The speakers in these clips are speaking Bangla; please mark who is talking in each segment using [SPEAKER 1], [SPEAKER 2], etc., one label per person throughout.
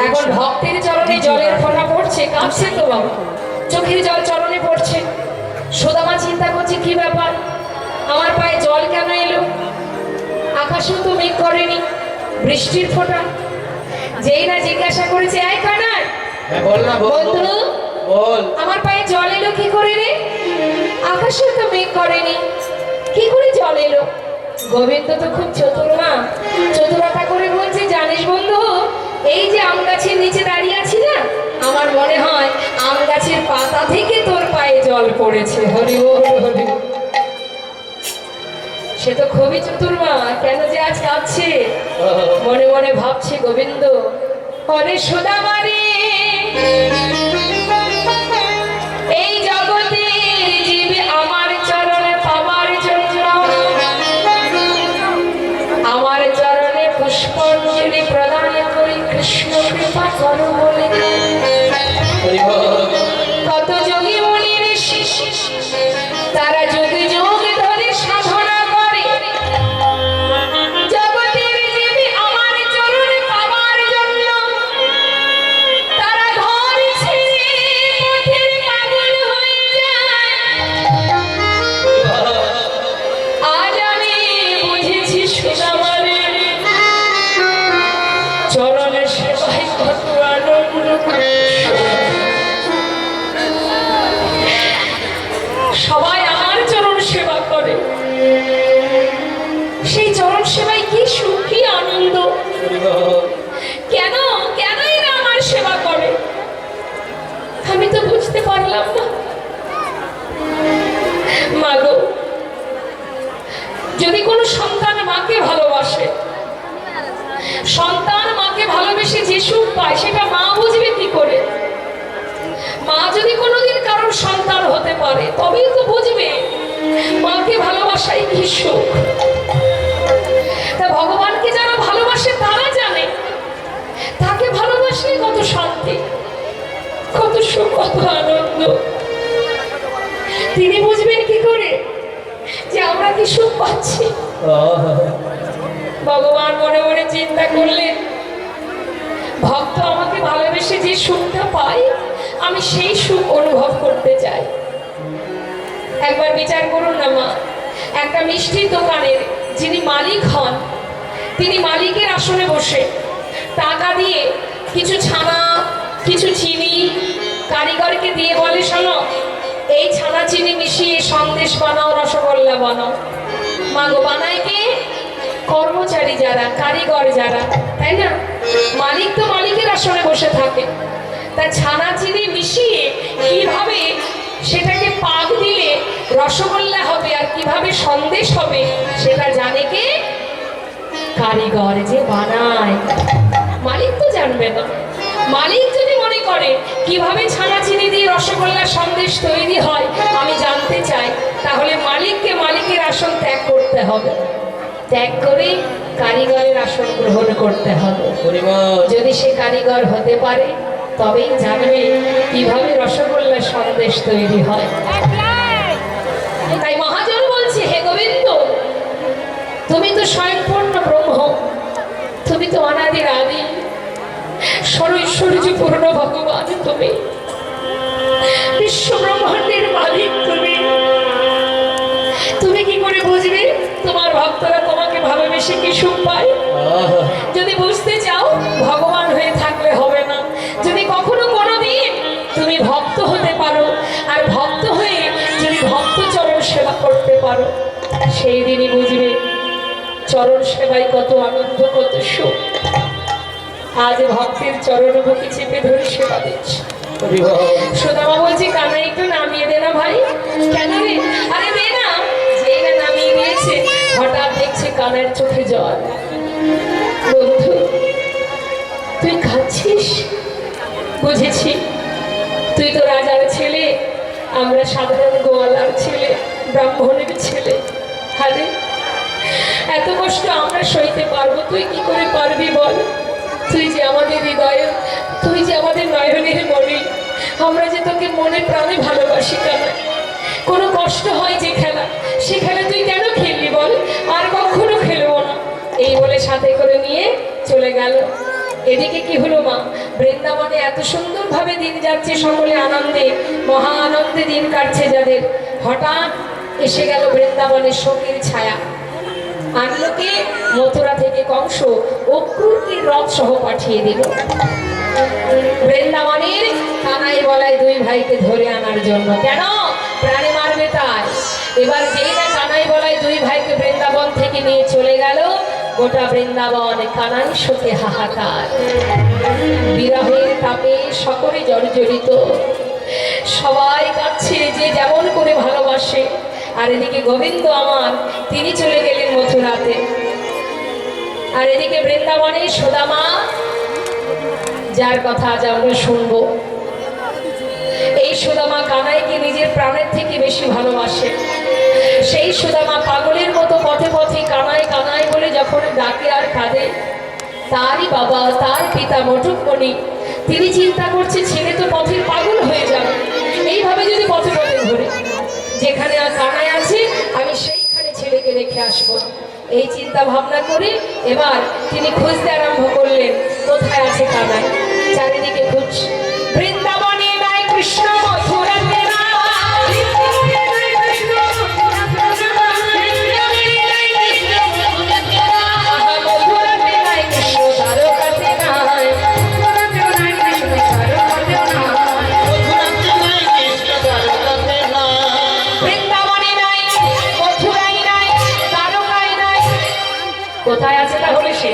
[SPEAKER 1] এখন ভক্তের চরণে জলের ফোঁটা পড়ছে, কাঁপছে তো বাবা, চোখের জল চরণে পড়ছে। সুদামা চিন্তা করছে কি ব্যাপার, আমার পায়ে জল কেন এলো? আকাশেও তো মেঘ করেনি, বৃষ্টির ফোঁটা। যেই না জিজ্ঞাসা করেছে, এই কানাই, বন্ধু বল, আমার পায়ে জল এলো কি করে রে? আকাশেও তো মেঘ করেনি, কি করে জল এলো? গোবিন্দ তো খুব চতুর না, চতুরতা করে বলছে, জানিস বন্ধু, এই যে আম গাছের নিচে দাঁড়িয়ে আছি না, আমার মনে হয় আম গাছের পাতা থেকে তোর পায়ে জল পড়েছে। হরি বল, হরি। সে তো খুবই চতুর মা, কেন যে আজ কাঁদছে, মনে মনে ভাবছে গোবিন্দ, হরে সুদামা রে, এই জগতের জীব আমার চরণে পাবার জন্য আমার চরণে পুষ্পাঞ্জলি প্রদান করি, কৃষ্ণ কৃপা করো বলে। কত যোগী মুনি ঋষি তারা যুগে যুগ ধরে সাধনা করে, জগতের জীবে আমার চরণে পাবার জন্য তারা ঘর ছেড়ে পথের পাগল হয়ে যায়। আজ আমি বুঝেছি সুদামারে, চরণে সেবায় কত আনন্দ। সবাই আমার চরণ সেবা করে, সেই চরণ সেবায় কি সুখ, কি আনন্দ। কেন কেনই না আমার সেবা করে, আমি তো বুঝতে পারলাম না। মাগো, যদি কোনো সন্তান মাকে ভালোবাসে, সন্তান মাকে ভালোবেসে যে সুখ পায়, সেটা মা বুঝবে কি করে? মা যদি কোনোদিন কারোর সন্তান হতে পারে, তবেই তো বুঝবে মাকে ভালোবাসাই কি সুখ। তা ভগবানকে যারা ভালোবাসে তারা জানে তাকে ভালোবাসলে কত শান্তি, কত সুখ, কত আনন্দ। তিনি বুঝবেন কি করে যে আমরা কি সুখ পাচ্ছি? ভগবান মনে মনে চিন্তা করলেন, ভক্ত আমাকে ভালোবেসে যে সুখটা পায়, আমি সেই সুখ অনুভব করতে চাই। একবার বিচার করুন না মা, একটা মিষ্টির দোকানের যিনি মালিক হন, তিনি মালিকের আসনে বসে টাকা দিয়ে কিছু ছানা, কিছু চিনি কারিগরকে দিয়ে বলে, শোনো, এই ছানা চিনি মিশিয়ে সন্দেশ বানাও, রসগোল্লা বানাও। মাগো, বানায় কে? কর্মচারী যারা, কারিগর যারা, তাই না? মালিক তো মালিকের আসনে বসে থাকে। তা ছানা চিনি মিশিয়ে কিভাবে সেটাকে পাক দিলে রসগোল্লা হবে আর কিভাবে সন্দেশ হবে, সেটা জানে কে? কারিগর যে বানায়। মালিক তো জানবে না। মালিক যদি মনে করে কিভাবে ছানা চিনি দিয়ে রসগোল্লা সন্দেশ তৈরি হয় আমি জানতে চাই, তাহলে মালিককে মালিকের আসন ত্যাগ করতে হবে, ত্যাগ করে কারিগরের আসন গ্রহণ করতে হবে। যদি সে কারিগর হতে পারে, তবেই জানবে কিভাবে রসগোল্লা সন্দেশ তৈরি হয়। তাই মহাজন বলছে, হে গোবিন্দ, তুমি তো স্বয়ংপূর্ণ ব্রহ্ম, তুমি তো অনাদির আদি, সর্বৈশ্বর্য পূর্ণ ভগবান, তুমি বিশ্ব ব্রহ্মাণ্ডের মালিক। তুমি কি করে বুঝবে তোমার ভক্তরা তোমাকে ভালোবেসে কি সুখ পায়? যদি বুঝতে চাও, ভগবান হয়ে থাকলে হবে না। যদি কখনো কোনোদিন তুমি ভক্ত হতে পারো, আর ভক্ত হয়ে যদি ভক্ত চরণ সেবা করতে পারো, সেই দিনই বুঝবে চরণ সেবায় কত আনন্দ, কত সুখ। আজ ভক্তের চরণ বুকে চেপে ধরে সেবা দিচ্ছে। সুদামা বলছে, কানা একটু নামিয়ে দে না ভাই। কেন রে? আরে দে না। যেই না নামিয়ে দিয়েছে, হঠাৎ দেখছে কানার চোখে জল। বন্ধু, তুই খাচ্ছিস? বুঝেছি, তুই তো রাজার ছেলে, আমরা সাধারণ গোয়ালার ছেলে, ব্রাহ্মণের ছেলে। আরে এত কষ্ট আমরা সইতে পারবো, তুই কি করে পারবি বল? তুই যে আমাদের হৃদয়ে, তুই যে আমাদের নয়নের মনি, আমরা যে তোকে মনে প্রাণে ভালোবাসি। কেন কোনো কষ্ট হয় যে খেলা, সে খেলা তুই কেন খেললি বল? আর কখনো খেলবো না, এই বলে সাথে করে নিয়ে চলে গেল। এদিকে কি হলো মা, বৃন্দাবনে এত সুন্দরভাবে দিন যাচ্ছে, সকলে আনন্দে মহা আনন্দে দিন কাটছে যাদের, হঠাৎ এসে গেল বৃন্দাবনের শোকের ছায়া। আনলো কে? মথুরা থেকে কংস অক্রুতির রথ সহ পাঠিয়ে দিল বৃন্দাবনের কানাই বলায় দুই ভাইকে ধরে আনার জন্য। কেন? প্রাণে মারবে তাই। এবার যেই না কানাই বলায় দুই ভাইকে বৃন্দাবন থেকে নিয়ে চলে গেল, গোটা বৃন্দাবন কানাই শোকে হাহাকার, বিরহের তাপে সকলে জর্জরিত, সবাই কাঁদছে যে যেমন করে ভালোবাসে। আর এদিকে গোবিন্দ আমার, তিনি চলে গেলেন মথুরাতে। আর এদিকে বৃন্দাবনে সুদামা, যার কথা আজ আমরা শুনবো, এই সুদামা কানাইকে নিজের প্রাণের থেকে বেশি ভালোবাসে। সেই সুদামা পাগলের মতো পথে পথে কানাই কানাই বলে যখন ডাকে আর কাঁদে, তারই বাবা, তার পিতা মটুকমণি, তিনি চিন্তা করছে ছেলে তো পথের পাগল হয়ে যাবে, এইভাবে যদি পথে পথে ঘুরে, যেখানে আর কানাই আছে আমি সেইখানে ছেলেকে রেখে আসবো। এই চিন্তা ভাবনা করে এবার তিনি খুঁজতে আরম্ভ করলেন, কোথায় আছে কানাই। চারিদিকে খুঁজ, বৃন্দাবনে নাই কৃষ্ণ, মথুরাতে নাই, মথুরাতে নাই কৃষ্ণ, দ্বারকাতে নাই, বৃন্দাবনে নাই, মথুরাই নাই, দ্বারকায় নাই। কোথায় আছে তাহলে সে?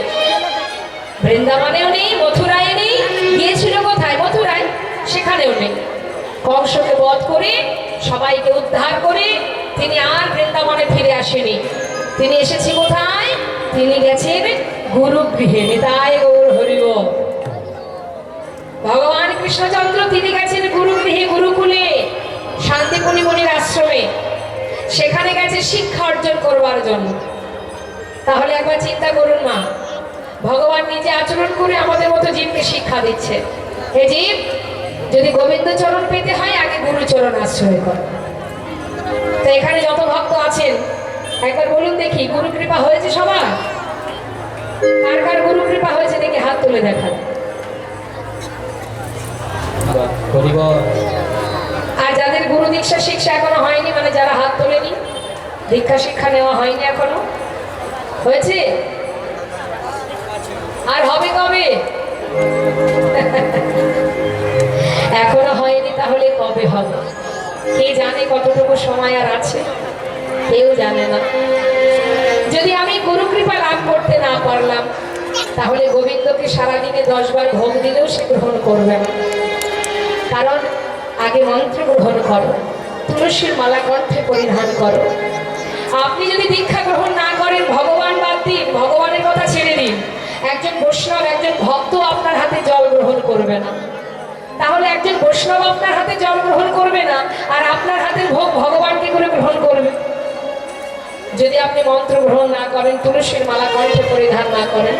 [SPEAKER 1] বৃন্দাবনেও নেই, মথুরায় নেই। গিয়েছিল কোথায়? মথুরায়, সেখানেও নেই। কংসকে বধ করে সবাইকে উদ্ধার করে তিনি আর বৃন্দাবনে ফিরে আসেনি। তিনি এসেছে কোথায়? তিনি গেছেন গুরুগৃহে। নিতাই গৌর হরিব। ভগবান কৃষ্ণচন্দ্র তিনি গেছেন গুরুগৃহে, গুরুকুলে, শান্তিপুনি মুনির আশ্রমে। সেখানে গেছে শিক্ষা অর্জন করবার জন্য। তাহলে একবার চিন্তা করুন মা, ভগবান নিজে আচরণ করে আমাদের মতো জীবকে শিক্ষা দিচ্ছে। এই জীব যদি গোবিন্দ চরণ পেতে হয়, আগে গুরু চরণ আশ্রয় কর। তো এখানে যত ভক্ত আছেন একবার বলুন দেখি, গুরু কৃপা হয়েছে সবার? কার কার গুরু কৃপা হয়েছে দেখি হাত তুলে দেখান। আর যাদের গুরু দীক্ষা শিক্ষা এখনো হয়নি, মানে যারা হাত তোলেনি, দীক্ষা শিক্ষা নেওয়া হয়নি এখনো, হয়েছে? আর হবে কবে? এখনো হয়নি, তাহলে কবে হবে? কে জানে কতটুকু সময় আর আছে? কেউ জানে না। যদি আমি গুরু কৃপা লাভ করতে না পারলাম, তাহলে গোবিন্দকে সারাদিনে 10 বার ভোগ দিলেও সে গ্রহণ করবে না। কারণ আগে মন্ত্র গ্রহণ করো, তুলসীর মালা কণ্ঠে পরিধান করো। আপনি যদি দীক্ষা গ্রহণ না করেন, ভগবান বাদ দিন, ভগবানের কথা ছেড়ে দিন, একজন বৈষ্ণব, একজন ভক্ত আপনার হাতে জল গ্রহণ করবে না। তাহলে একজন বৈষ্ণব আপনার হাতে জল গ্রহণ করবে না, আর আপনার হাতের ভোগ ভগবান কি করে গ্রহণ করবে? যদি আপনি মন্ত্র গ্রহণ না করেন, তুলসীর মালা কণ্ঠে পরিধান না করেন,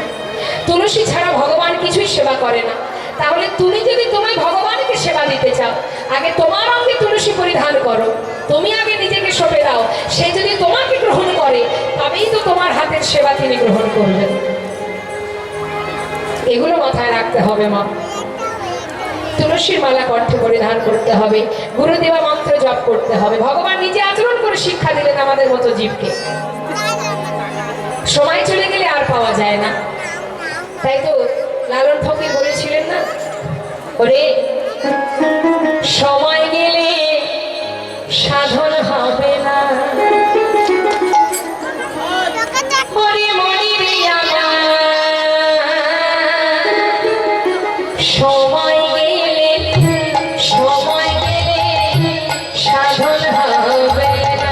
[SPEAKER 1] তুলসী ছাড়া ভগবান কিছুই সেবা করে না। তাহলে তুমি যদি তোমায় ভগবানকে সেবা দিতে চাও, আগে তোমার অঙ্গে তুলসী পরিধান করো, তুমি আগে নিজেকে সঁপে দাও। সে যদি তোমাকে গ্রহণ করে, তবেই তো তোমার হাতের সেবা তিনি গ্রহণ করবেন। এগুলো মাথায় রাখতে হবে মা। তুলসীর মালা কণ্ঠে পরিধান করতে হবে, গুরুদেবা মন্ত্র জপ করতে হবে। ভগবান নিজে আচরণ করে শিক্ষা দিলেন আমাদের মতো জীবকে। সময় চলে গেলে আর পাওয়া যায় না। তাই তো লালন ফকির বলেছিলেন না, ওরে সময় গেলে সাধন হবে না, ওরে মরি রে আমার, সময় গেলে সাধন হবে না।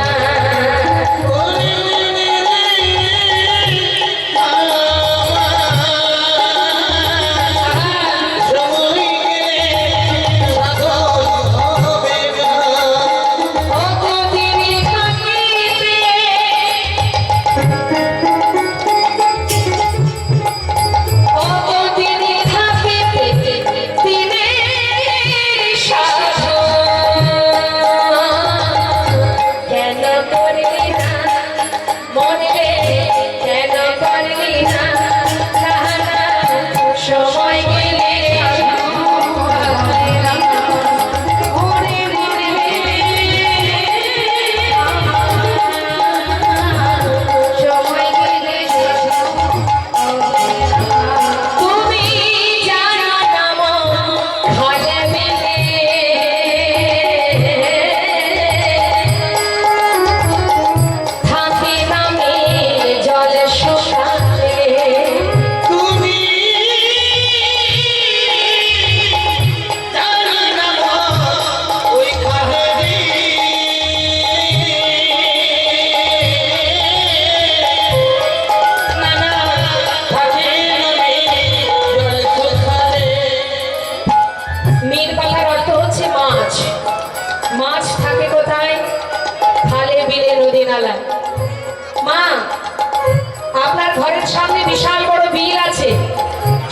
[SPEAKER 1] আপনার ঘরের সামনে বিশাল বড় বিল আছে,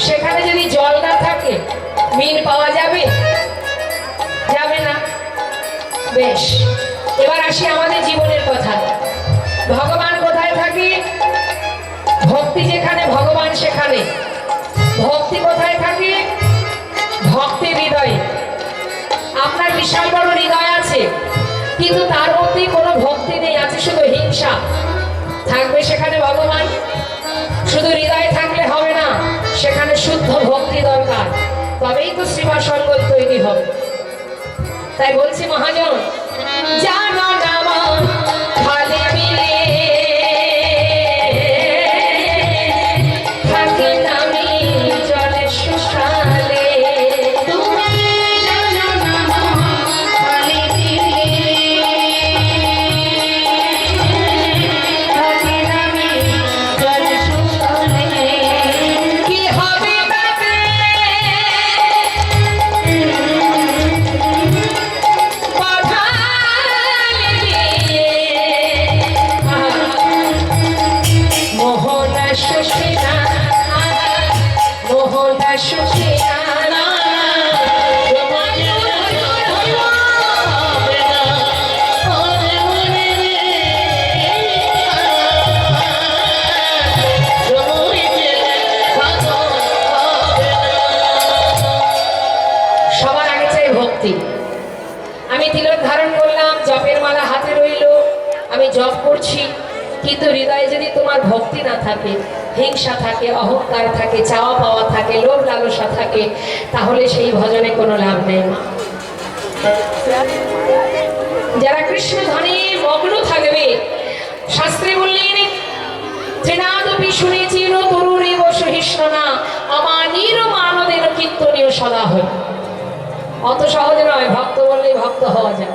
[SPEAKER 1] সেখানে যদি জল না থাকে মিন পাওয়া যাবে? যাবে না। বেশ, এবার আসি আমাদের জীবনের কথা। ভগবান কোথায় থাকে? ভক্তি যেখানে ভগবান সেখানে। ভক্তি কোথায় থাকে? ভক্তের হৃদয়ে। আপনার বিশাল বড় হৃদয় আছে, কিন্তু তার মধ্যে কোনো ভক্তি নেই, আছে শুধু হিংসা। থাকবে সেখানে ভগবান? শুধু হৃদয় থাকলে হবে না, সেখানে শুদ্ধ ভক্তি দরকার, তবেই তো শ্রীমা সঙ্গ তৈরি হবে। তাই বলছি মহাজন, জানো না মন খালি মিলে থাকি আমি জলে শুষালে। তুমি জানো না মন খালি মিলে থাকি আমি জলে শুষালে। কি হবে তাতে সবার আগে চাই ভক্তি। আমি তিলক ধারণ করলাম, জপের মালা হাতে রইল, আমি জপ করছি, কিন্তু হৃদয়ে যদি তোমার ভক্তি না থাকে, হিংসা থাকে, অহংকার থাকে, চাওয়া পাওয়া থাকে, লোভ লালসা থাকে, তাহলে সেই ভজনে কোনো লাভ নেই। যারা কৃষ্ণ ধ্বনি মগ্ন থাকবে, শাস্ত্রে বললেন তৃণাদপি শুনেছিল তরুরেব সহিষ্ণু না অমানির মানদেন কীর্তনীয় সদা হয়। অত সহজ নয়, ভক্ত বললেই ভক্ত হওয়া যায়।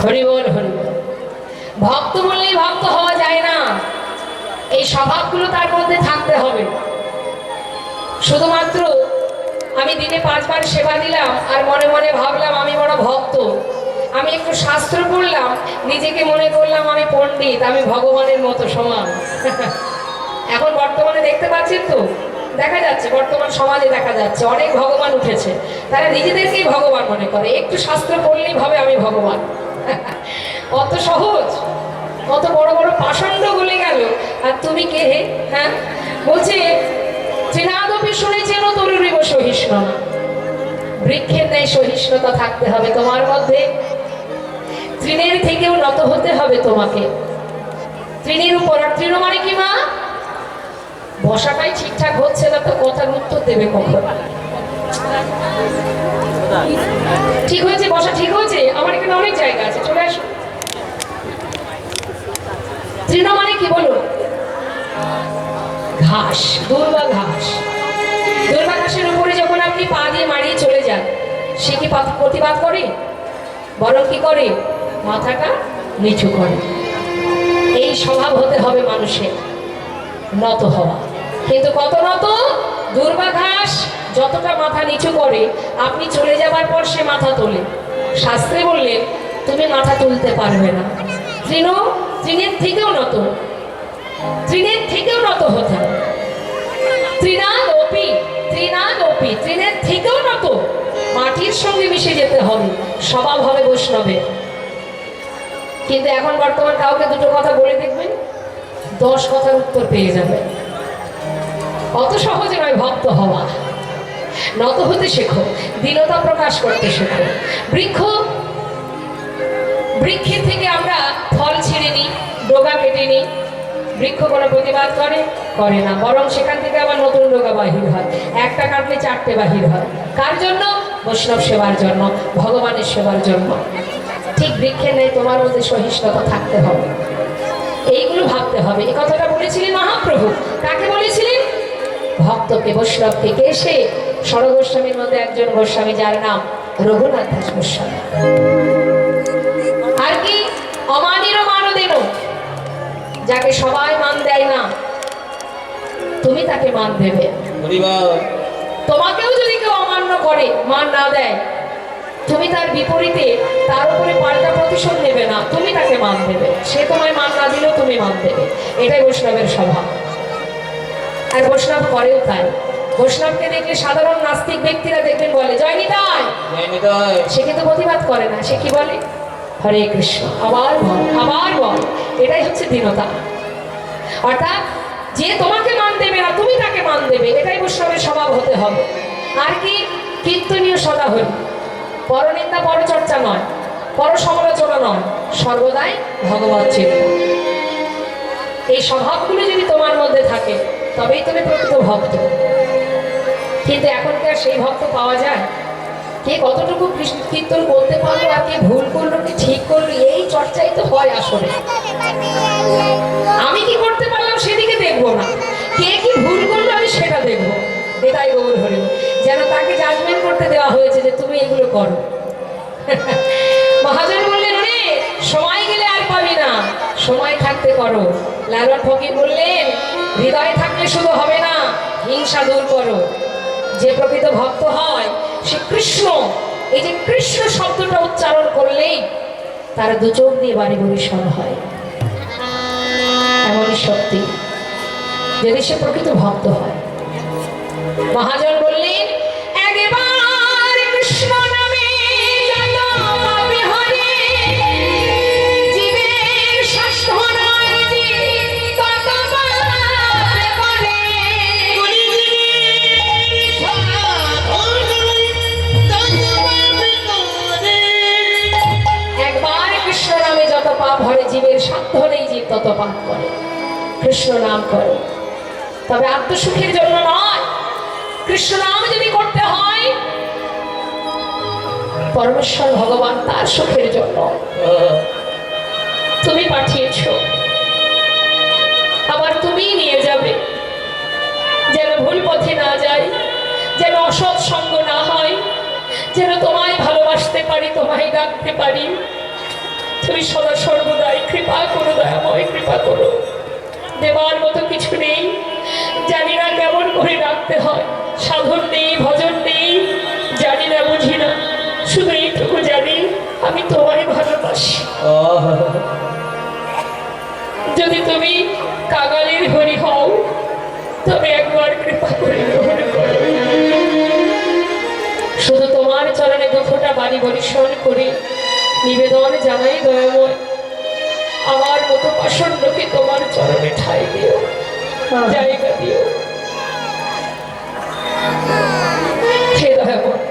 [SPEAKER 1] হরি বল হরি বল। ভক্ত বললেই ভক্ত হওয়া যায় না, এই স্বভাবগুলো তার মধ্যে থাকতে হবে। শুধুমাত্র আমি দিনে 5 বার সেবা দিলাম আর মনে মনে ভাবলাম আমি বড় ভক্ত, আমি একটু শাস্ত্র পড়লাম, নিজেকে মনে করলাম আমি পণ্ডিত, আমি ভগবানের মতো সমান। এখন বর্তমানে দেখতে পাচ্ছেন তো, দেখা যাচ্ছে বর্তমান সমাজে দেখা যাচ্ছে অনেক ভগবান উঠেছে, তারা নিজেদেরকেই ভগবান মনে করে, একটু শাস্ত্র পড়লেই ভাবে আমি ভগবান। অত সহজ? কত বড় বড় পাষণ্ড গলে গেল, আর তুমি কে হে? হ্যাঁ, বলছে তৃণাদপি শুনেছেন তরুরেব সহিষ্ণু না। বৃক্ষের ন্যায় সহিষ্ণুতা থাকতে হবে তোমার মধ্যে। তৃণের থেকেও নত হতে হবে তোমাকে। তৃণের উপর, আর তৃণ মানে কি মা? বসাটাই ঠিকঠাক হচ্ছে না তো কথার উত্তর দেবে কখন? ঠিক হয়েছে, বসা ঠিক হয়েছে? আমার এখানে অনেক জায়গা আছে, চলে আসো। তৃণ মানে কি বলো? ঘাস, দুর্বা ঘাস। দুর্বা ঘাসের উপরে যখন আপনি পা দিয়ে মারিয়ে চলে যান, সে কি প্রতিবাদ করে? বরং কি করে? মাথাটা নিচু করে। এই স্বভাব হতে হবে মানুষের, নত হওয়া। কিন্তু কত নত? দুর্বা ঘাস যতটা মাথা নিচু করে, আপনি চলে যাবার পর সে মাথা তোলে। শাস্ত্রে বললেন তুমি মাথা তুলতে পারবে না। তৃণের থেকেও নত, তৃণের থেকেও নত হতে হবে। তৃণাদপি, তৃণাদপি, তৃণের থেকেও নত, মাটির সঙ্গে মিশে যেতে হবে, স্বভাব হবে বৈষ্ণবের। কিন্তু এখন বর্তমান কাউকে দুটো কথা বলে দেখবেন, 10 কথার উত্তর পেয়ে যাবে। অত সহজ নয় ভক্ত হওয়া। নত হতে শেখো, দীনতা প্রকাশ করতে শেখো। বৃক্ষের থেকে আমরা ফল ছিঁড়ে নিই, ডগা কেটে নিই, বৃক্ষ কোনো প্রতিবাদ করে না, বরং সেখান থেকে আবার নতুন ডগা বাহির হয়। একটা কাটলে 4টে বাহির হয়। কার জন্য? বৈষ্ণব সেবার জন্য, ভগবানের সেবার জন্য। ঠিক বৃক্ষের নেই তোমার মধ্যে সহিষ্ণুতা থাকতে হবে, এইগুলো ভাবতে হবে। এই কথাটা বলেছিলেন মহাপ্রভু। কাকে বলেছিলেন? ভক্তকে, বৈষ্ণবকে। কে সে? ষড়গোস্বামীর মধ্যে একজন গোস্বামী, যার নাম রঘুনাথ দাস গোস্বামী। আর কি? অমানির মানদেন, যাকে সবাই মান দেয় না, তুমি তাকে মান দেবে। তোমাকেও যদি কেউ অমান্য করে, মান না দেয়, তুমি তার বিপরীতে তার উপরে পাল্টা প্রতিশোধ নেবে না, তুমি তাকে মান দেবে, সে তোমায় মান না দিলেও তুমি মান দেবে। এটাই বৈষ্ণবের স্বভাব। আর বৈষ্ণব করেও তাই। বৈষ্ণবকে দেখলে সাধারণ নাস্তিক ব্যক্তিরা দেখবেন বলে জয় নিতাই, সে কিন্তু প্রতিবাদ করে না, সে কি বলে হরে কৃষ্ণ, আবার বল আবার বল। এটাই হচ্ছে দীনতা। অর্থাৎ যে তোমাকে মান দেবে না তুমি তাকে মান দেবে, এটাই বৈষ্ণবের স্বভাব হতে হবে। আর কি কীর্তনীয় সদা হল, পরনিন্দা পরচর্চা নয়, পর সমালোচনা নয়, সর্বদাই ভগবত চিন্তা। এই স্বভাবগুলো যদি তোমার মধ্যে থাকে তবেই তুমি প্রকৃত ভক্ত। কিন্তু এখনকার সেই ভক্ত পাওয়া যায়? কে কতটুকু কৃষ্ণ কীর্তন করতে পারলো আর কে ভুল করলো কি ঠিক করলো, এই চর্চাই তো হয় আসলে। আমি কি করতে পারলাম সেদিকে দেখবো না, কে কি ভুল করলো আমি সেটা দেখবো। এটাই গৌর হরিব, যেন তাকে জাজমেন্ট করতে দেওয়া হয়েছে যে তুমি এগুলো করো। মহাজন বললেন রে সময় গেলে আর পাবি না, সময় থাকতে করো। লালন ফকির বললেন হৃদয়ে থাকলে শুধু হবে না, হিংসা দূর করো। যে প্রকৃত ভক্ত হয় সে কৃষ্ণ, এই যে কৃষ্ণ শব্দটা উচ্চারণ করলেই তার দু চোখ দিয়ে বাড়ি বরিশন হয়। এমনই সত্যি যদি সে প্রকৃত ভক্ত হয়। মহাজন বললেন একবার কৃষ্ণ নামে যত পাপে হরে, জীবের স্বাস্থ্য নয় যে তত পাপে করে। একবার কৃষ্ণ নামে যত পাপ হরে, জীবের সাধ্য নেই জীব তত পাপ করে। কৃষ্ণ নাম করো, তবে আত্মসুখের জন্য নয়। কৃষ্ণ নাম যদি করতে হয় পরমেশ্বর ভগবান তার সুখের জন্য তুমি পাঠিয়েছ, আবার তুমি নিয়ে যাবে, যেন ভুল পথে না যাই, যেন অসৎ সঙ্গ না হয়, যেন তোমায় ভালোবাসতে পারি, তোমায় ডাকতে পারি। তুমি সদা সর্বদাই কৃপা করো, দয়াময় কৃপা করো। দেবার মতো কিছু নেই, জানি না কেমন করে ডাকতে হয়, সাধন নেই, ভজন নেই, জানি না, বুঝি না, শুধু এইটুকু জানি আমি তোমায় ভালোবাসি। যদি তুমি কাঙালির হরি হও তবে একবার কৃপা করে গ্রহণ করো। শুধু তোমার চরণে দু ফোঁটা বাড়ি বরিশন করে নিবেদন জানাই দয়াময়, আমার মতো পাষণ্ডকে তোমার চরণে ঠাই দিও, জায়গা দিও। হে দয়াময়,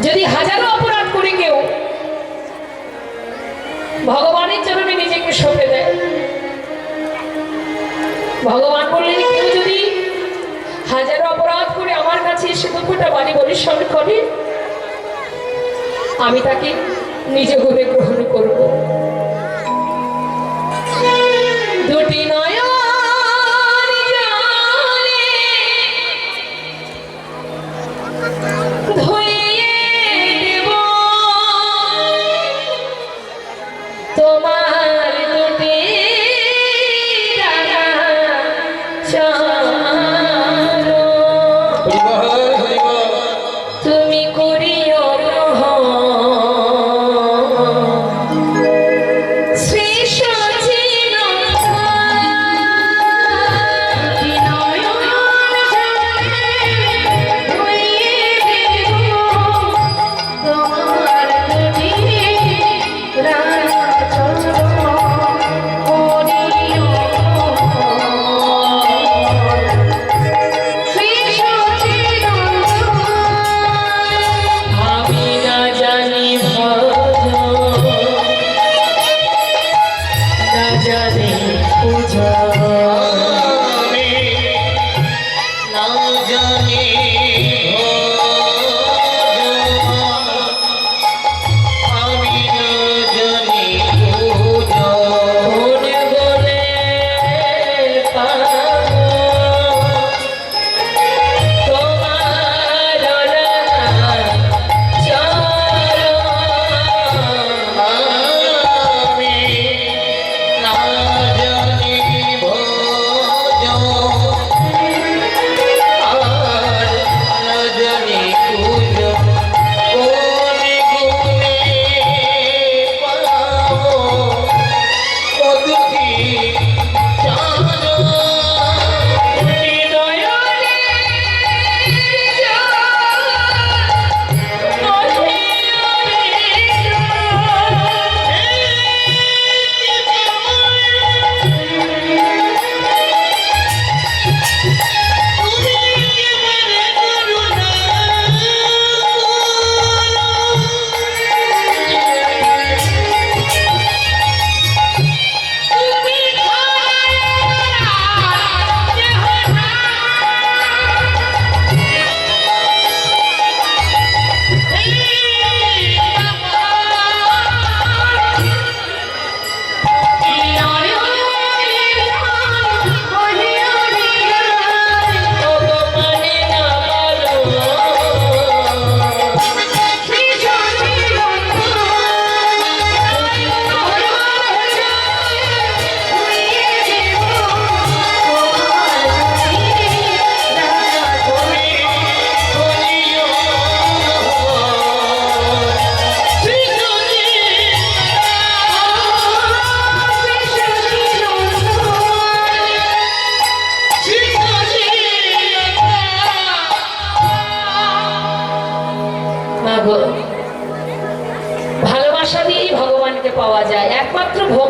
[SPEAKER 1] যদি হাজারো অপরাধ করে কেউ ভগবানের চরণে নিজেকে সঁপে দেয়, ভগবান বললেন কেউ যদি হাজারো অপরাধ করে আমার কাছে এসে দুঃখটা বাড়ি বরিশন করে আমি তাকে নিজে করে গ্রহণ করব। দুটি নয়ন ধুইয়ে দেব তোমার দুটি তুমি করিও
[SPEAKER 2] রাজা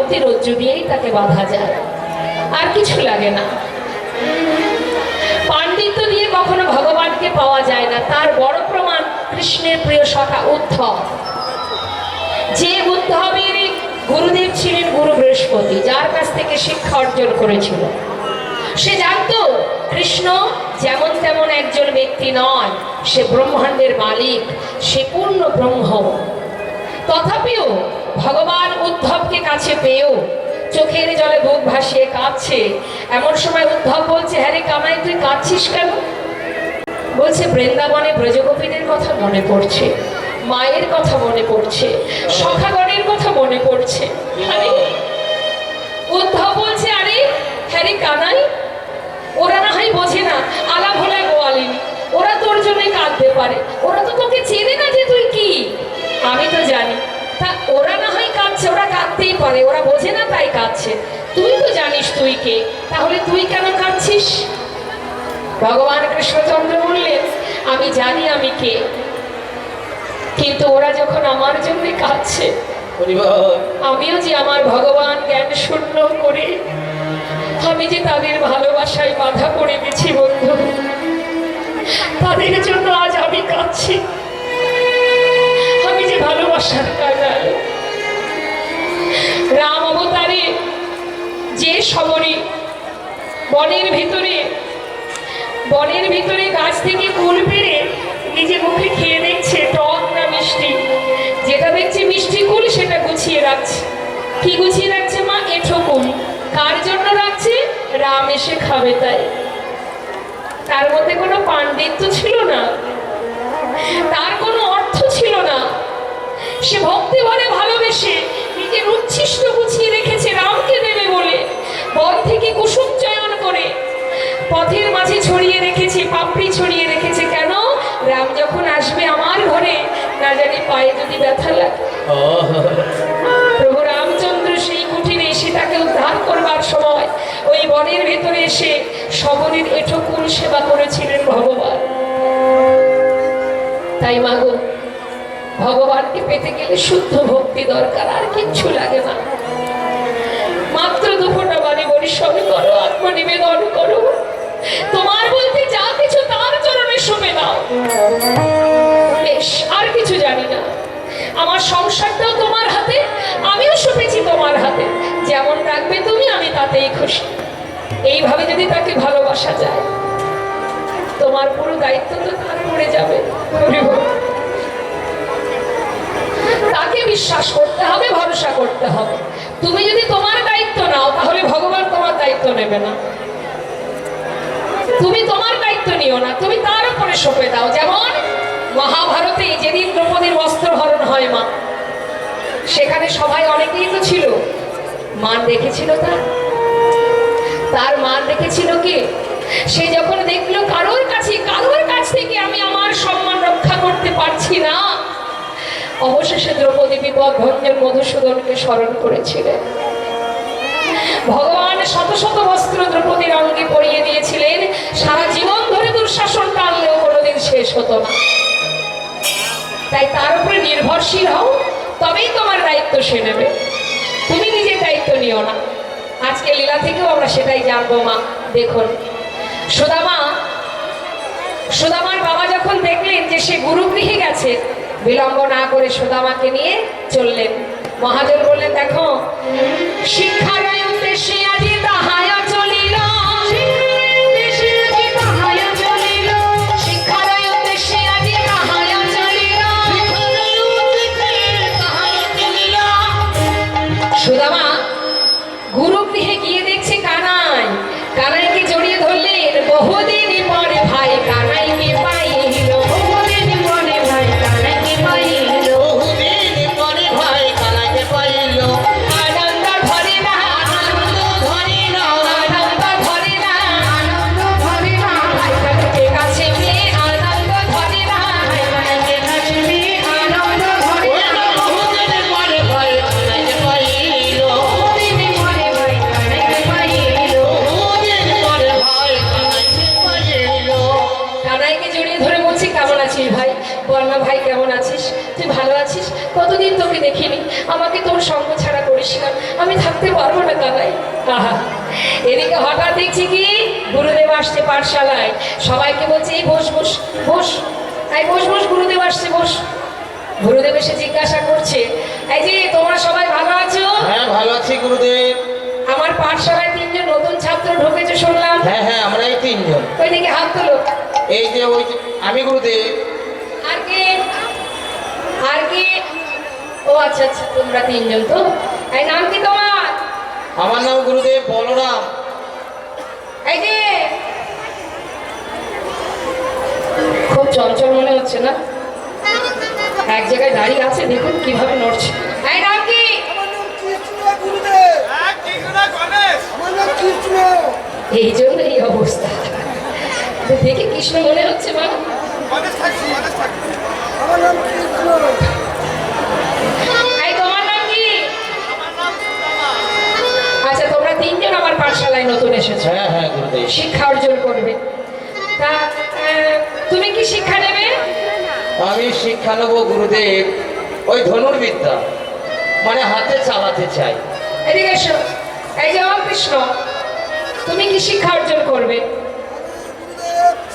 [SPEAKER 1] ভক্তি রজ্জু দিয়েই তাকে বাঁধা যায়, আর কিছু লাগে না। পাণ্ডিত্য দিয়ে কখনো ভগবানকে পাওয়া যায় না। তার বড় প্রমাণ কৃষ্ণের প্রিয় সখা উদ্ধব। যে উদ্ধবের গুরুদেব ছিলেন গুরু বৃহস্পতি, যার কাছ থেকে শিক্ষা অর্জন করেছিল। সে জানতো কৃষ্ণ যেমন তেমন একজন ব্যক্তি নয়, সে ব্রহ্মাণ্ডের মালিক, সে পূর্ণ ব্রহ্ম। তথাপিও ভগবান উদ্ধবকে কাছে পেয়েও চোখের জলে বুক ভাসিয়ে কাঁদছে। এমন সময় উদ্ধব বলছে, হ্যাঁ রে কানাই, তুই কাঁদছিস কেন? বলছে, বৃন্দাবনে ব্রজগোপীদের কথা মনে পড়ছে, মায়ের কথা মনে পড়ছে, সখাগণের কথা মনে পড়ছে। আরে উদ্ধব বলছে, আরে হ্যাঁ রে কানাই, ওরা না হয় বোঝে না, আলা ভোলা গোয়ালিনী, ওরা তোর জন্য কাঁদতে পারে, ওরা তো তোকে চেনে না যে তুই কি। আমি তো জানি, তা ওরা না হয় কাঁদছে, ওরা কাঁদতেই পারে, ওরা বোঝে না তাই কাঁদছে। তুই তো জানিস তুই কে, তাহলে তুই কেন কাঁদছিস? ভগবান কৃষ্ণচন্দ্র বললেন, আমি জানি আমি কে, কিন্তু ওরা যখন আমার জন্য কাঁদছে, আমিও যে আমার ভগবান জ্ঞান শূন্য করে আমি যে তাদের ভালোবাসায় বাধা পড়ে গেছি বন্ধু, তাদের জন্য আজ আমি কাঁদছি। আমি যে ভালোবাসার কাঙাল। রাম অবতারে যে সমরে বনের ভিতরে গাছ থেকে কুল পেড়ে নিজে মুখে খেয়ে দেখছে টক না মিষ্টি। যেটা দেখছে মিষ্টি কুল সেটা গুছিয়ে রাখছে। কি গুছিয়ে রাখছে মা? এঁঠো কুল। কার জন্য রাখছে? রাম এসে খাবে তাই। তার মধ্যে কোনো পাণ্ডিত্য ছিল না, তার কোনো অর্থ ছিল না। সে ভক্তি ভরে ভালোবেসে নিজের উচ্ছিষ্ট গুছিয়ে রেখেছে রামকে দেবে বলে। বন থেকে কুসুম চয়ন করে পথের মাঝে ছড়িয়ে রেখেছে, পাপড়ি ছড়িয়ে রেখেছে। কেন? রাম যখন আসবে আমার ঘরে, না জানি পায়ে যদি ব্যথা লাগে। প্রভু রামচন্দ্র সেই কুঠিরে এসে তাকে উদ্ধার করবার সময় ওই বনের ভেতরে এসে শবরের এঁঠোকুল সেবা করেছিলেন ভগবান। তাই মাগো, ভগবানকে পেতে গেলে শুদ্ধ ভক্তি দরকার, আর কিচ্ছু লাগে না। মাত্র দুফোঁটা বাণী পরিশ্রম করো, আত্মনিবেদন করো, তোমার বলতে যা কিছু তার চরণে শোভে নাও। বেশ, আর কিছু জানি না। আমার সংসারটাও তোমার হাতে, আমিও শোভেছি তোমার হাতে। যেমন রাখবে তুমি, আমি তাতেই খুশি। এইভাবে যদি তাকে ভালোবাসা যায়, তোমার পুরো দায়িত্ব তো তার পড়ে যাবে। তাকে বিশ্বাস করতে হবে, ভরসা করতে হবে। তুমি যদি তোমার দায়িত্ব নাও, তাহলে ভগবান তোমার দায়িত্ব নেবে না। তুমি তোমার দায়িত্ব নিও না, তুমি তার উপরে সঁপে দাও। যেমন মহাভারতে যেদিন দ্রৌপদীর বস্ত্রহরণ হয় মা, সেখানে সবাই অনেকেই তো ছিল, মান রেখেছিল তার মান রেখেছিল কি? সে যখন দেখলো কারোর কাছ থেকে আমি আমার সম্মান রক্ষা করতে পারছি না, অবশেষে দ্রৌপদী বিপদ ভঞ্জন মধুসূদনকে স্মরণ করেছিলেন। ভগবান শত শত বস্ত্র দ্রৌপদীর অঙ্গে পরিয়ে দিয়েছিলেন। সারা জীবন ধরে দুঃশাসন টানলেও কোনোদিন শেষ হতো না। তাই তার উপরে নির্ভরশীল হও, তবেই তোমার দায়িত্ব সে নেবে। তুমি নিজের দায়িত্ব নিও না। আজকে লীলা থেকেও আমরা সেটাই জানবো মা। দেখুন, সুদামার বাবা যখন দেখলেন যে সে গুরুগৃহে গেছে, বিলম্ব না করে সুদামাকে নিয়ে চললেন। মহাজন বললেন, দেখো, শিক্ষার উদ্দেশ্যে আজি তাহায় চলিল, সুদামা গুরুগৃহে গিয়ে দেখছে কানাইকে জড়িয়ে ধরলেন। বহুদিন পরে ভাই কানাইকে পাইল, বহুদিন পরে ভাই কানাইকে পাইল, বহুদিন পরে ভাই কানাইকে পাইল। আনন্দ ধরে না, আনন্দ ধরে না, আনন্দ ধরে না, আনন্দ ধরে না, ভাই কানাইকে কাছে পেয়ে আনন্দ ধরে না, ভাই কানাইকে কাছে পেয়ে আনন্দ ধরে না। বহুদিন পরে ভাই কানাইকে পাইল, বহুদিন পরে ভাই কানাইকে পাইল, বহুদিন পরে ভাই কানাইকে পাইল। কানাইকে জড়িয়ে ধরে বলছি, কেমন আছিস ভাই? বল না ভাই, কেমন আছিস? তুই ভালো আছিস? কতদিন তোকে দেখিনি, আমাকে তোর সঙ্গ ছাড়া করিস না। আমি থাকতে পারবো না কানাই। আহা, এদিকে হঠাৎ দেখছি কি গুরুদেব আসছে পাঠশালায়, সবাইকে বলছে এই বস বস বস, এই বস বস, গুরুদেব আসছে বস। গুরুদেব এসে জিজ্ঞাসা করছে, এই যে তোমরা সবাই ভালো আছো?
[SPEAKER 2] হ্যাঁ ভালো আছি গুরুদেব।
[SPEAKER 1] আমার পাঠশালায় 3 জন নতুন ছাত্র ঢুকেছে শুনলাম।
[SPEAKER 2] হ্যাঁ হ্যাঁ আমরা এই 3 জন।
[SPEAKER 1] ওইদিকে হাত তোলো।
[SPEAKER 2] এই যে ওই আমি গুরুদেব।
[SPEAKER 1] আর কে? আর কে? ও আচ্ছা আচ্ছা, তোমরা 3 জন তো। এই নাম কি তোমার?
[SPEAKER 2] আমার নাম গুরুদেব বলরাম।
[SPEAKER 1] এই যে খুব চঞ্চল মনে হচ্ছে না? এক জায়গায় দাঁড়িয়ে আছে, দেখুন কিভাবে নড়ছে। এই নাম কি? এই জন্য এই অবস্থা, দেখে কৃষ্ণ মনে হচ্ছে মা। এই তোমার নাম কি? আচ্ছা, তোমরা 3 জন আমার পাঠশালায় নতুন এসেছো।
[SPEAKER 2] হ্যাঁ হ্যাঁ গুরুদেব।
[SPEAKER 1] শিক্ষা অর্জন করবে। তা তুমি কি শিক্ষা নেবে?
[SPEAKER 2] আমি শিক্ষা নেব গুরুদেব ওই ধনুর্বিদ্যা, মানে হাতে চালাতে চাই।
[SPEAKER 1] এদিকে এসো। এই যে কৃষ্ণ, তুমি কি শিক্ষা অর্জন করবে?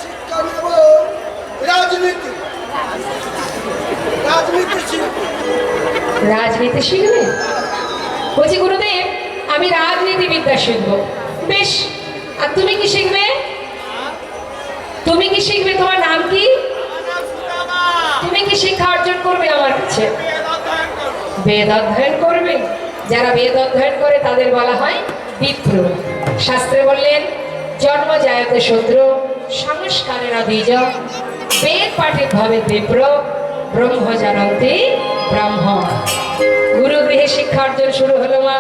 [SPEAKER 3] শিক্ষা নেব রাজনীতি।
[SPEAKER 1] রাজনীতি শিখবে? বলছি গুরুদেব আমি রাজনীতিবিদ্যা শিখবো। বেশ, আর তুমি কি শিখবে? তুমি কি শিখবে? তোমার নাম কি? তুমি কি শিক্ষা অর্জন করবে আমার কাছে? বেদ অধ্যয়ন করবে। যারা বেদ অধ্যয়ন করে তাদের বলা হয় বিপ্র। শাস্ত্রে বললেন জন্ম জায়তে শূদ্র, সংস্কারের দ্বিজ, বেদ পাঠে ভবে বিপ্র, ব্রহ্ম জানন্তি ব্রহ্ম। গুরুগৃহে শিক্ষা অর্জন শুরু হলো মা।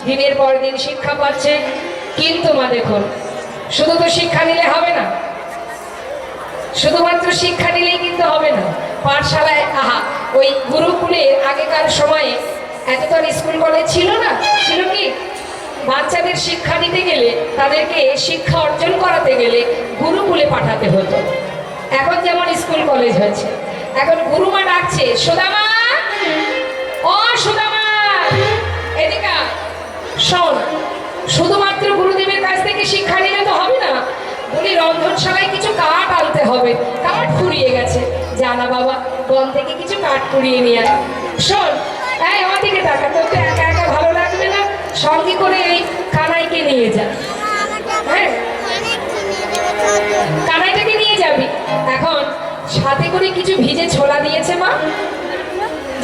[SPEAKER 1] দিনের পর দিন শিক্ষা পাচ্ছে, কিন্তু মা দেখুন শুধু তো শিক্ষা নিলে হবে না, শুধুমাত্র শিক্ষা নিলেই কিন্তু হবে না। পাঠশালায় ওই গুরুকুলে আগেকার সময়ে এত তো স্কুল কলেজ ছিল না, ছিল কি? বাচ্চাদের শিক্ষা দিতে গেলে, তাদেরকে শিক্ষা অর্জন করাতে গেলে গুরুকুলে পাঠাতে হতো। এখন যেমন স্কুল কলেজ হয়েছে, এখন গুরুমা ডাকছে, সুদামা, ও সুদামা, এদিকে শোন। শুধুমাত্র গুরুদেবের কাছ থেকে শিক্ষা নিলে তো হবে না, বলি রন্ধনশালায় কিছু কাঠ আনতে হবে, কাঠ ফুরিয়ে গেছে। জানা বাবা, বন থেকে কিছু কাঠ কুড়িয়ে নিয়ে আয়। শোন, এই আমার দিকে টাকা, তোর তো একা একা ভালো লাগবে না, সঙ্গে করে এই কানাইকে নিয়ে যা। হ্যাঁ, কানাইটাকে নিয়ে যাবি। এখন সাথে করে কিছু ভিজে ছোলা দিয়েছে মা,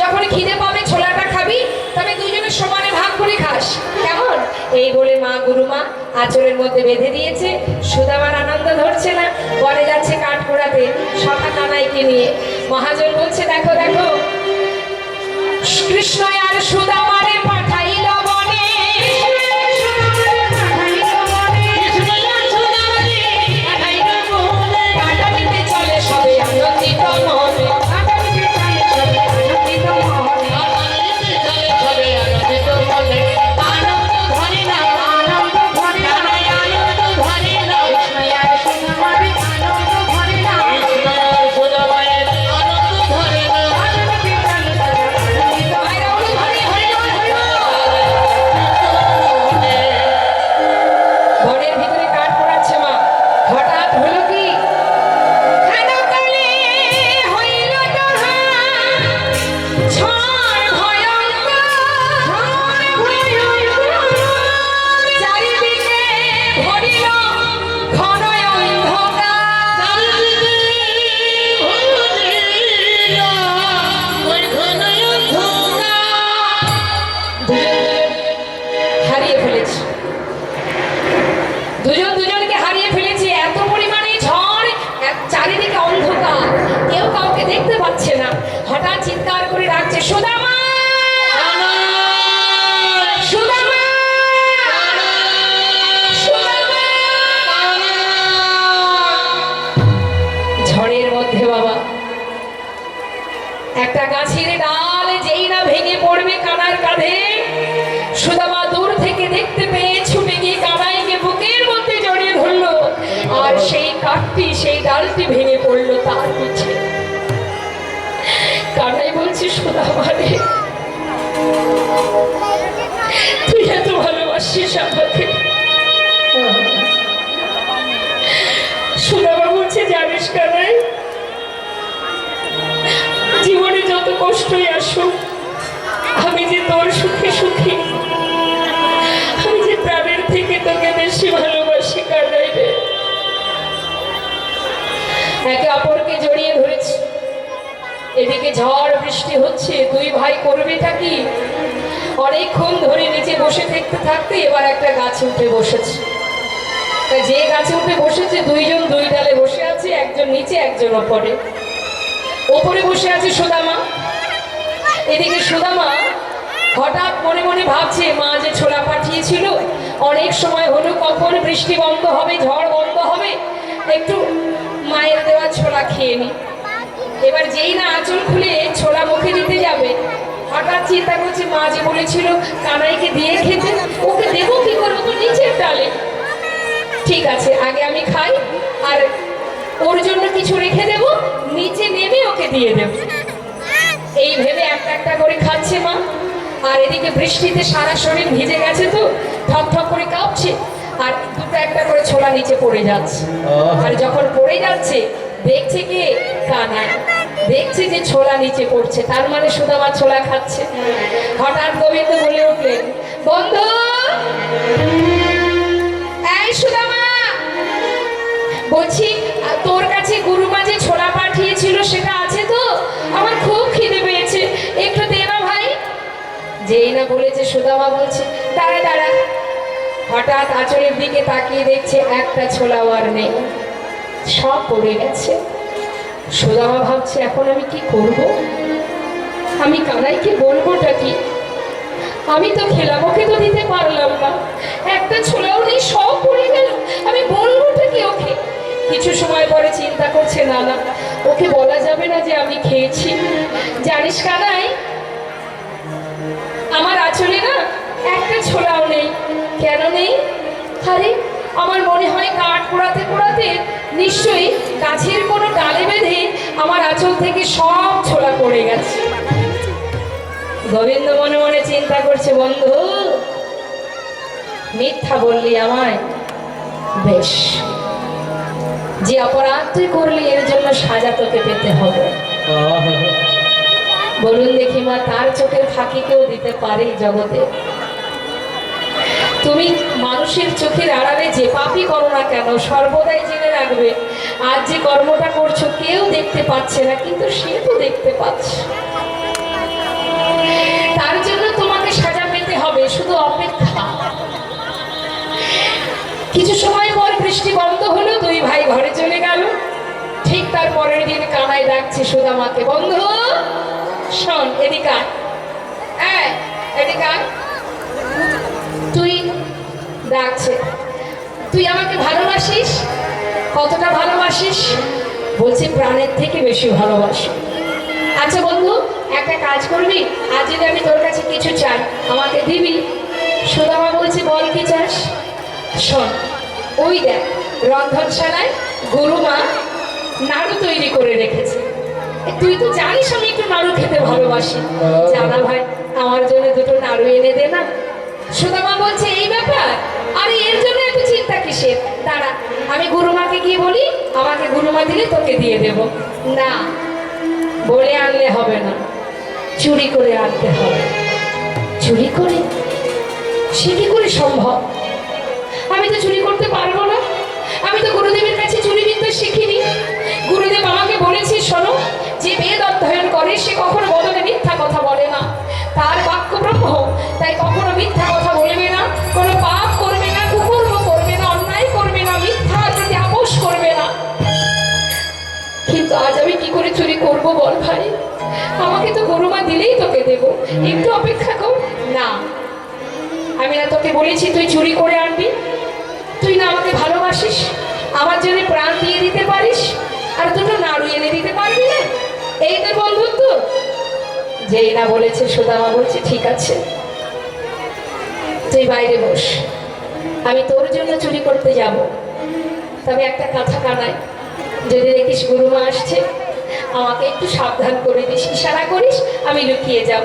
[SPEAKER 1] যখন খিদে পাবে ছোলাটা খাবি, তবে দুজনের সমানে ভাগ করে খাস, কেমন? এই বলে মা, গুরুমা আঁচলের মধ্যে বেঁধে দিয়েছে। সুদামার আনন্দ ধরছে না, বলে যাচ্ছে কাঠ পোড়াতে সখা কানাইকে নিয়ে। মহাজন বলছে, দেখো দেখো, কৃষ্ণ আর সুদামারে পাঠাইল বনে, পাঠাইতে চলে সবে আনন্দিত মনে। হঠাৎ চিৎকার করে ডাকছে, সুদামা, সুদামা, সুদামা। ঝড়ের মধ্যে বাবা একটা গাছের ডাল যেই না ভেঙে পড়বে কানার কাঁধে, সুদামা দূর থেকে দেখতে পেয়ে ছুটে গিয়ে কানাইকে বুকের মধ্যে জড়িয়ে ধরলো, আর সেই কাঠটি, সেই ডালটি ভেঙে পড়লো তার পিছে। কানাই বলছি, সুদামা রে, তুই ভালোবাসিস আমাকে। সুদামা বলছে, জানিস কানাই, জীবনে যত কষ্টই আসুক, আমি যে তোর সুখে সুখী, আমি যে প্রাণের থেকে তোকে বেশি ভালোবাসি কানাই রে। একে অপরকে জড়িয়ে ধরেছি, এদিকে ঝড় বৃষ্টি হচ্ছে, দুই ভাই করবেটা কি? অনেকক্ষণ ধরে নিচে বসে থাকতে থাকতে এবার একটা গাছে উঠে বসেছে। তা যে গাছে উঠে বসেছে, দুইজন দুই ডালে বসে আছে, একজন নিচে একজন ওপরে। ওপরে বসে আছে সুদামা। এদিকে সুদামা হঠাৎ মনে মনে ভাবছে, মা যে ছোলা পাঠিয়েছিল, অনেক সময় হলো, কখন বৃষ্টি বন্ধ হবে, ঝড় বন্ধ হবে, একটু মায়ের দেওয়া ছোলা খেয়ে নি। এবার যেই না আঁচল খুলে ছোলা মুখে দিতে যাবে, হঠাৎ চিন্তা করছে, মা যে বলেছিল কানাইকে দিয়ে খেতে, ওকে দেবো কি করে, ও তো নিচের ডালে। ঠিক আছে, আগে আমি খাই, আর ওর জন্য কিছু রেখে দেব, নিচে নেমে ওকে দিয়ে দেব। এই ভেবে একটা একটা করে খাচ্ছে মা। আর এদিকে বৃষ্টিতে সারা শরীর ভিজে গেছে, তো ঠক ঠক করে কাঁপছে, আর দুটো একটা করে ছোলা নিচে পড়ে যাচ্ছে। আর যখন পড়ে যাচ্ছে, দেখছে কে? কানাই। দেখছে যে ছোলা নিচে পড়ছে, তার মানে সুদামা ছোলা খাচ্ছে। হঠাৎ গোবিন্দ বলে উঠলেন, বন্ধু, এই সুদামা, বলছি তোর কাছে গুরুমা যে ছোলা পাঠিয়েছিল সেটা আছে তো? আমার খুব খিদে পেয়েছে, একটু দে না ভাই। যেই না বলেছে, সুদামা বলছে, দাঁড়া দাঁড়া। হঠাৎ আঁচলের দিকে তাকিয়ে দেখছে একটা ছোলাও আর নেই, সব পড়ে গেছে। সুদামা ভাবছে, এখন আমি কি করব? আমি কানাইকে বলবোটা কি? আমি তো খেলাম, ওকে তো দিতে পারলাম না, একটা ছোলাও নেই, সব পড়ে গেল, আমি বলবোটা কি ওকে? কিছু সময় পরে চিন্তা করছে, না না, ওকে বলা যাবে না যে আমি খেয়েছি। জানিস কানাই, আমার আঁচলে না একটা ছোলাও নেই। কেন নেই? আরে আমার মনে হয় কাঠ পোড়াতে পোড়াতে নিশ্চয়ই গাছের কোনো ডালে বেঁধে আমার আঁচল থেকে সব ছোলা পড়ে গেছে। গোবিন্দ মনে মনে চিন্তা করছে, বন্ধু, মিথ্যা বললি আমায়, বেশ, যে অপরাধ তুই করলি এর জন্য সাজা তোকে পেতে হবে। বলুন দেখি মা, তার চোখের ফাঁকি কেউ দিতে পারে জগতে? তুমি মানুষের চোখের আড়ালে যে পাপই করো না কেন, সর্বদাই জেনে রাখবে, আজ যে কর্মটা করছো কেউ দেখতে পাচ্ছে না, কিন্তু সে তো দেখতে পাচ্ছে। তার জন্য তোমাকে সাজা পেতে হবে, শুধু অপেক্ষা। কিছু সময় পর বৃষ্টি বন্ধ হলো, দুই ভাই ঘরে চলে গেল। ঠিক তার পরের দিন কানাই ডাকছে সুদামাকে, বন্ধু শোন, এদিকে আয়, এদিকে আয়। তুই ডাকছে, তুই আমাকে ভালোবাসিস? কতটা ভালোবাসিস? বলছে, প্রাণের থেকে বেশি ভালোবাসি। আচ্ছা বন্ধু, একটা কাজ করবি, আজ যদি আমি তোর কাছে কিছু চাই, আমাকে দিবি? সুদামা বলছে, বল কি চাস? শোন, ওই দেখ, রন্ধনশালায় গুরুমা নাড়ু তৈরি করে রেখেছে, তুই তো জানিস আমি একটু নাড়ু খেতে ভালোবাসি, জানা ভাই, আমার জন্য দুটো নাড়ু এনে দে না। সুদামা বলছে, এই ব্যাপার, আরে এর জন্য একটু চিন্তা কিসের, দাঁড়া, আমি গুরুমাকে গিয়ে বলি, আমাকে গুরুমা দিলে তোকে দিয়ে দেব। না, বলে আনলে হবে না, চুরি করে আনতে হবে। চুরি করে? সে কি করে সম্ভব? আমি তো চুরি করতে পারবো না, আমি তো গুরুদেবের কাছে চুরি বিদ্যা শিখিনি। গুরুদেব আমাকে বলেছে, শোনো, যে বেদ অধ্যয়ন করে সে কখনো বদলে মিথ্যা কথা বলে না, তার বাক্য ব্রহ্ম, তাই কখনো মিথ্যা কথা বলবে না, কোনো পাপ করবে না, কুকর্ম করবে না, অন্যায় করবে না, মিথ্যার প্রতি আপোষ করবে না। কিন্তু আজ আমি কি করে চুরি করবো বল ভাই? আমাকে তো গুরুমা দিলেই তোকে দেব, একটু অপেক্ষা কর। না, আমি না তোকে বলেছি তুই চুরি করে আনবি? তুই না আমাকে ভালোবাসিস, আমার জন্য প্রাণ দিয়ে দিতে পারিস, আর দুটো নাড়ু এনে দিতে পারবি না? এই তো বন্ধুত্ব। যেই না বলেছে, সুদামা বলছে, ঠিক আছে, তুই বাইরে বস, আমি তোর জন্য চুরি করতে যাব। তবে একটা কথা কানাই, যদি দেখিস গুরুমা আসছে, আমাকে একটু সাবধান করে দিস, ইশারা করিস, আমি লুকিয়ে যাব,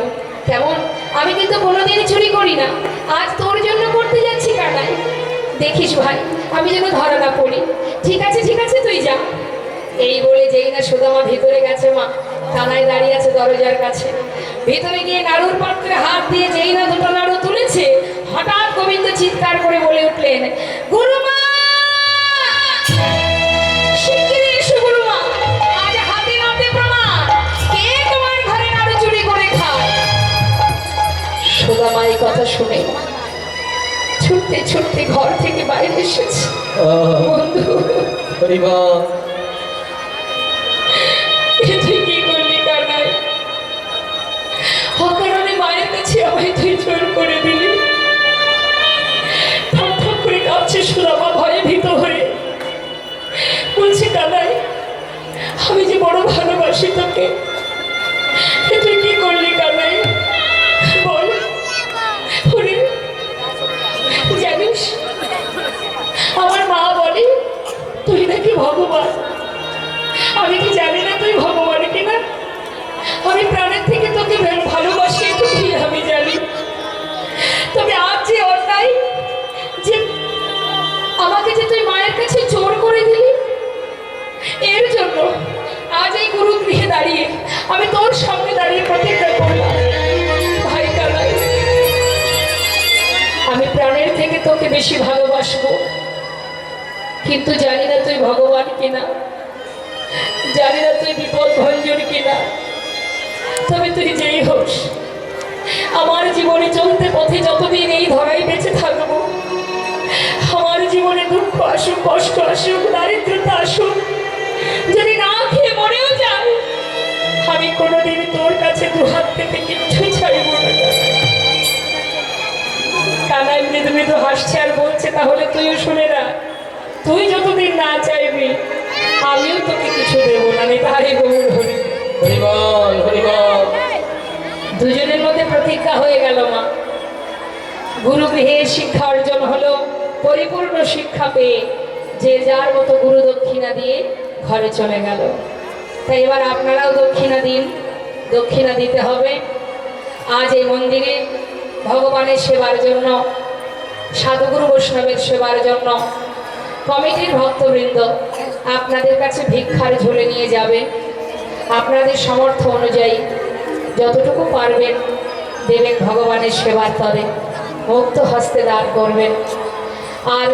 [SPEAKER 1] কেমন? আমি কিন্তু কোনোদিনই চুরি করি না, আজ তোর জন্য করতে যাচ্ছি কানাই। দেখিস ভাই আমি যেন ধরা না পড়ি। ঠিক আছে ঠিক আছে তুই যা। এই বলে যেই না সুদামা ভিতরে গেছে, মা কানাই দাঁড়িয়ে আছে দরজার কাছে। ভিতরে গিয়ে নাড়ুর পাত্রে হাত দিয়ে যেই না দুটো নাড়ু তুলেছে, হঠাৎ গোবিন্দ চিৎকার করে বলে উঠলেন, গুরুমা! শিগগিরই এসো গুরুমা, আজ হাতে নাতে প্রমাণ কে তোমার ঘরে নাড়ু চুরি করে খায়। সুদামা এই কথা শুনে ছুটতে ছুটতে ঘর থেকে বাইরে এসেছে। বন্ধু,
[SPEAKER 2] হরিবল।
[SPEAKER 1] তুই কি করলি কানাই? অকারণে মায়ের কাছে আমায় তুই জোর করে দিলি। ঠক ঠক করে কাঁপছে সুদামা ভয়ে ভীত হয়ে। বলছি কানাই, আমি যে বড় ভালোবাসি তোকে, তুই কি করলি কানাই? বল। ওরে, জানিস আমার মা বলে তুই নাকি ভগবান। আমি কি জানি না তুই ভগবান কিনা? আমি প্রাণের থেকে তোকে ভালোবাসি, তুই আমি জানি। তবে আজ যে অন্যায়, যে আমাকে যে তুই মায়ের কাছে জোর করে দিলি, এর জন্য আজ এই গুরু গৃহে দাঁড়িয়ে আমি তোর সামনে দাঁড়িয়ে প্রতিজ্ঞা করলাম, ভাই কানাই, আমি প্রাণের থেকে তোকে বেশি ভালোবাসবো। কিন্তু জানি না তুই ভগবান কিনা, জানি না তুই বিপদ ভঞ্জন কিনা। তবে তুই যেই হোস, আমার জীবনে চলতে পথে যতদিন এই ধরাই বেঁচে থাকবো, আমার জীবনে দুঃখ আসুক, কষ্ট আসুক, দারিদ্রতা আসুক, যদি না খেয়ে মরেও যান, আমি কোনোদিন তোর কাছে দুহাত পেতে কিচ্ছু ছাড়ব না। কানাই মৃদু মৃদু হাসছে আর বলছে, তাহলে তুইও শুনে না, তুই যতদিন না চাইবি আমিও তোকে কিছু দেবো না। তাই গৌর হরি
[SPEAKER 2] হরিবল হরিবল।
[SPEAKER 1] দুজনের মধ্যে প্রতিজ্ঞা হয়ে গেল। মা গুরু গৃহে শিক্ষা অর্জন হলো। পরিপূর্ণ শিক্ষা পেয়ে যে যার মতো গুরু দক্ষিণা দিয়ে ঘরে চলে গেল। তাই এবার আপনারাও দক্ষিণা দিন, দক্ষিণা দিতে হবে। আজ এই মন্দিরে ভগবানের সেবার জন্য, সাধুগুরু বৈষ্ণবের সেবার জন্য কমিটির ভক্তবৃন্দ আপনাদের কাছে ভিক্ষার ঝুলে নিয়ে যাবে। আপনাদের সামর্থ্য অনুযায়ী যতটুকু পারবেন দেবেন ভগবানের সেবার তরে, মুক্ত হস্তে দান করবেন। আর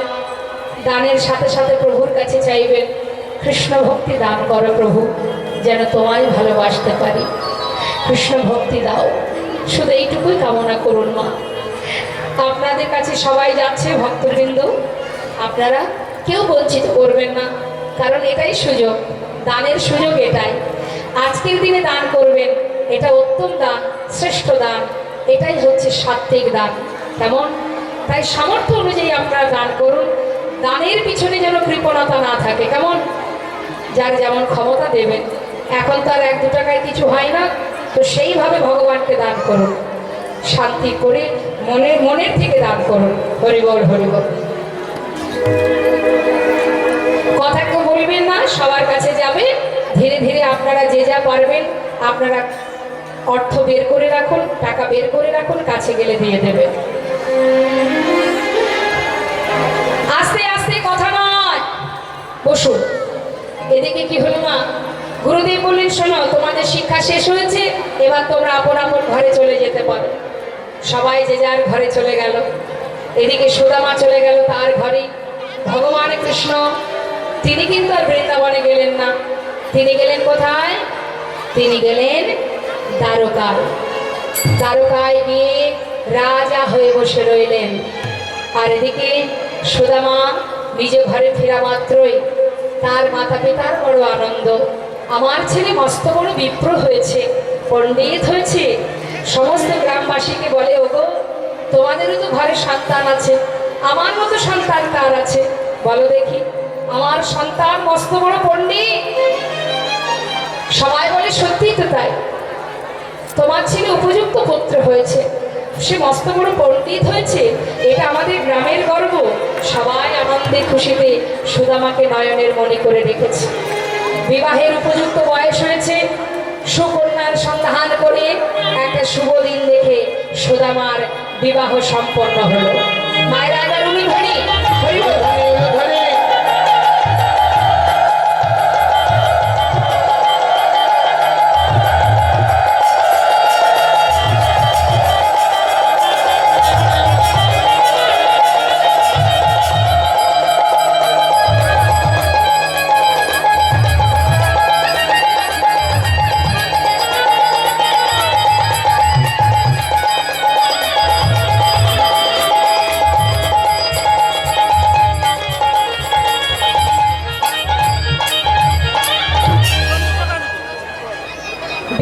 [SPEAKER 1] দানের সাথে সাথে প্রভুর কাছে চাইবেন, কৃষ্ণ ভক্তি দান করো প্রভু, যেন তোমায় ভালোবাসতে পারি। কৃষ্ণ ভক্তি দাও, শুধু এইটুকুই কামনা করুন মা। আপনাদের কাছে সবাই যাচ্ছে ভক্তবৃন্দ, আপনারা কেউ বঞ্চিত করবেন না, কারণ এটাই সুযোগ, দানের সুযোগ এটাই। আজকের দিনে দান করবেন, এটা উত্তম দান, শ্রেষ্ঠ দান, এটাই হচ্ছে সাত্ত্বিক দান। কেমন? তাই সামর্থ্য অনুযায়ী আপনারা দান করুন। দানের পিছনে যেন কৃপণতা না থাকে। কেমন? যার যেমন ক্ষমতা দেবেন। এখন তো আর 1-2 টাকায় কিছু হয় না, তো সেইভাবে ভগবানকে দান করুন, শান্তি করে মনের থেকে দান করুন। হরিবল হরিবল। কথা কেউ বলবেন না, সবার কাছে যাবে। ধীরে ধীরে আপনারা যে যা পারবেন, আপনারা অর্থ বের করে রাখুন, টাকা বের করে রাখুন, কাছে গেলে দিয়ে দেবে। আস্তে আস্তে, কথা নয়, বসুন। এদিকে কি হলো মা? গুরুদেব বললেন, শোনো, তোমাদের শিক্ষা শেষ হয়েছে, এবার তোমরা আপন আপন ঘরে চলে যেতে পারো। সবাই যে যার ঘরে চলে গেল। এদিকে সুদামা চলে গেল তার ঘরে। ভগবান কৃষ্ণ তিনি কিন্তু আর বৃন্দাবনে গেলেন না, তিনি গেলেন কোথায়? তিনি গেলেন দ্বারকায়। দ্বারকায় গিয়ে রাজা হয়ে বসে রইলেন। আর এদিকে সুদামা নিজ ঘরে ফেরা মাত্রই তার মাতা পিতার বড় আনন্দ, আমার ছেলে মস্ত বড় বিপ্র হয়েছে, পণ্ডিত হয়েছে। সমস্ত গ্রামবাসীকে বলে, ওগো, তোমাদেরও তো ঘরে সন্তান আছে, আমার মতো সন্তান কার আছে বলো দেখি? আমার সন্তান মস্ত বড় পণ্ডিত। সবাই বলে, সত্যিই তো তাই, তোমার ছেলে উপযুক্ত পুত্র হয়েছে, সে মস্ত বড় পণ্ডিত হয়েছে, এটা আমাদের গ্রামের গর্ব। সবাই আনন্দে খুশিতে সুদামাকে নয়নের মণি করে রেখেছে। বিবাহের উপযুক্ত বয়স হয়েছে, সুকন্যার সন্ধান করে একটা শুভ দিন দেখে সুদামার বিবাহ সম্পন্ন হলো। মায়েরা এবার উলুধ্বনি, হরি বল।
[SPEAKER 2] ধরে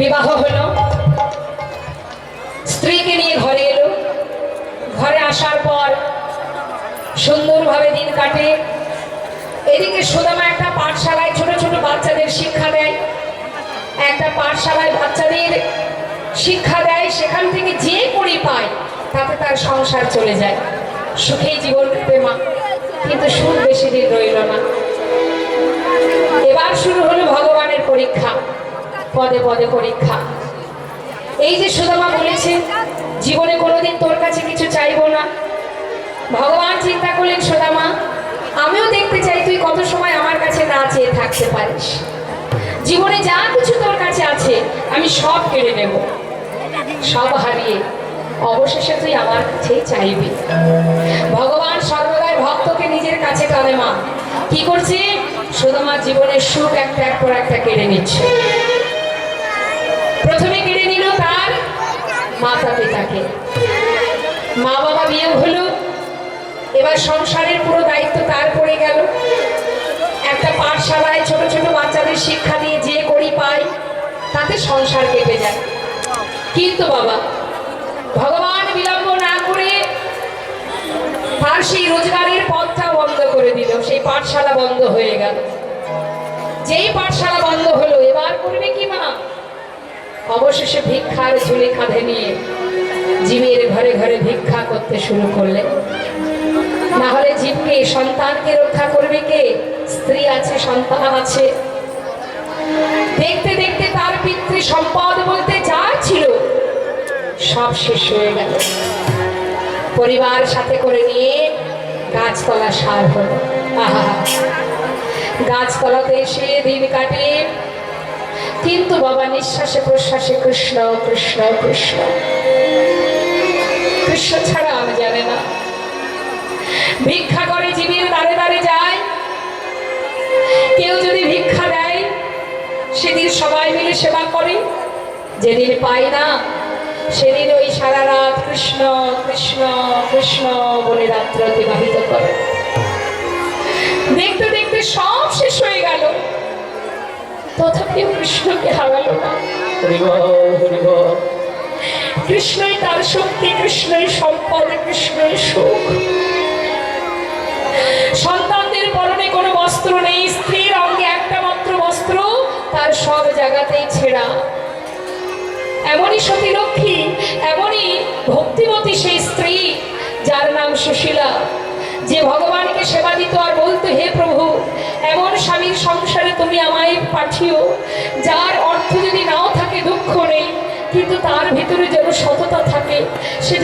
[SPEAKER 1] বিবাহ হলো, স্ত্রীকে নিয়ে ঘরে এলো। ঘরে আসার পর সুন্দরভাবে দিন কাটে। এদিকে সুদামা একটা পাঠশালায় ছোট ছোট বাচ্চাদের শিক্ষা দেয়। একটা পাঠশালায় বাচ্চাদের শিক্ষা দেয়, সেখান থেকে যে করি পায় তাতে তার সংসার চলে যায়, সুখেই জীবন কাটে মা। কিন্তু সুখ বেশি দিন রইল না। এবার শুরু হলো ভগবানের পরীক্ষা, পদে পদে পরীক্ষা। এই যে সুদামা বলেছে জীবনে কোনোদিন তোর কাছে কিছু চাইবো না, ভগবান চিন্তা করলেন সুদামা আমিও দেখতে চাই তুই কত সময় আমার কাছে না চেয়ে থাকতে পারিস। জীবনে যা কিছু তোর কাছে আছে আমি সব কেড়ে নেব, সব হারিয়ে অবশেষে তুই আমার কাছেই চাইবি। ভগবান সর্বদাই ভক্তকে নিজের কাছে টানে মা। কি করছে? সুদামার জীবনের সুখ একটার পর একটা কেড়ে নিচ্ছে। প্রথমে কেড়ে নিল তার মাতা পিতাকে, মা বাবা বিয়ে হলো। এবার সংসারের পুরো দায়িত্ব তার পড়ে গেল। একটা পাঠশালায় ছোট ছোট বাচ্চাদের শিক্ষা দিয়ে যে করি পায় তাতে সংসার কেটে যায়। কিন্তু বাবা ভগবান বিলম্ব না করে তার সেই রোজগারের পথটা বন্ধ করে দিল। সেই পাঠশালা বন্ধ হয়ে গেল। যেই পাঠশালা বন্ধ হলো এবার করবে কি মা? অবশেষে ভিক্ষার ঝুলি কাঁধে নিয়ে জীবের ঘরে ঘরে ভিক্ষা করতে শুরু করলেন। না হলে জীবকে, সন্তানকে রক্ষা করবে কে? স্ত্রী আছে, সন্তান আছে। দেখতে দেখতে তার পিতৃ সম্পদ বলতে যা ছিল সব শেষ হয়ে গেল। পরিবার সাথে করে নিয়ে গাছতলা সার হলো। আহা, গাছতলাতে এসে দিন কাটে। কিন্তু বাবা নিঃশ্বাসে প্রশ্বাসে কৃষ্ণ কৃষ্ণ কৃষ্ণ, কৃষ্ণ ছাড়া আমি জানে না। ভিক্ষা করে জীবের দ্বারে দ্বারে যায়। কেউ যদি ভিক্ষা দেয় সেদিন সবাই মিলে সেবা করে। যেদিন পায় না সেদিন ওই সারা রাত কৃষ্ণ কৃষ্ণ কৃষ্ণ বলে রাত্র অতিবাহিত করে। দেখতে দেখতে সব শেষ হয়ে গেল, তথাপিও কৃষ্ণকে হারালো না। কৃষ্ণই তার শক্তি, কৃষ্ণই সম্পদ, কৃষ্ণই সুখ। সন্তানদের পরনে কোনো বস্ত্র নেই, স্ত্রীর অঙ্গে একটা মাত্র বস্ত্র, তার সব জায়গাতেই ছেঁড়া। এমনই সতী লক্ষ্মী, এমনই ভক্তিমতী সেই স্ত্রী যার নাম সুশীলা, যে ভগবানকে সেবা দিত আর বলতো হে প্রভু এমন স্বামীর সংসারে তুমি আমায় পাঠিও যার অর্থ যদি নাও থাকে দুঃখ নেই, কিন্তু তার ভিতরে যেন সততা থাকে, সে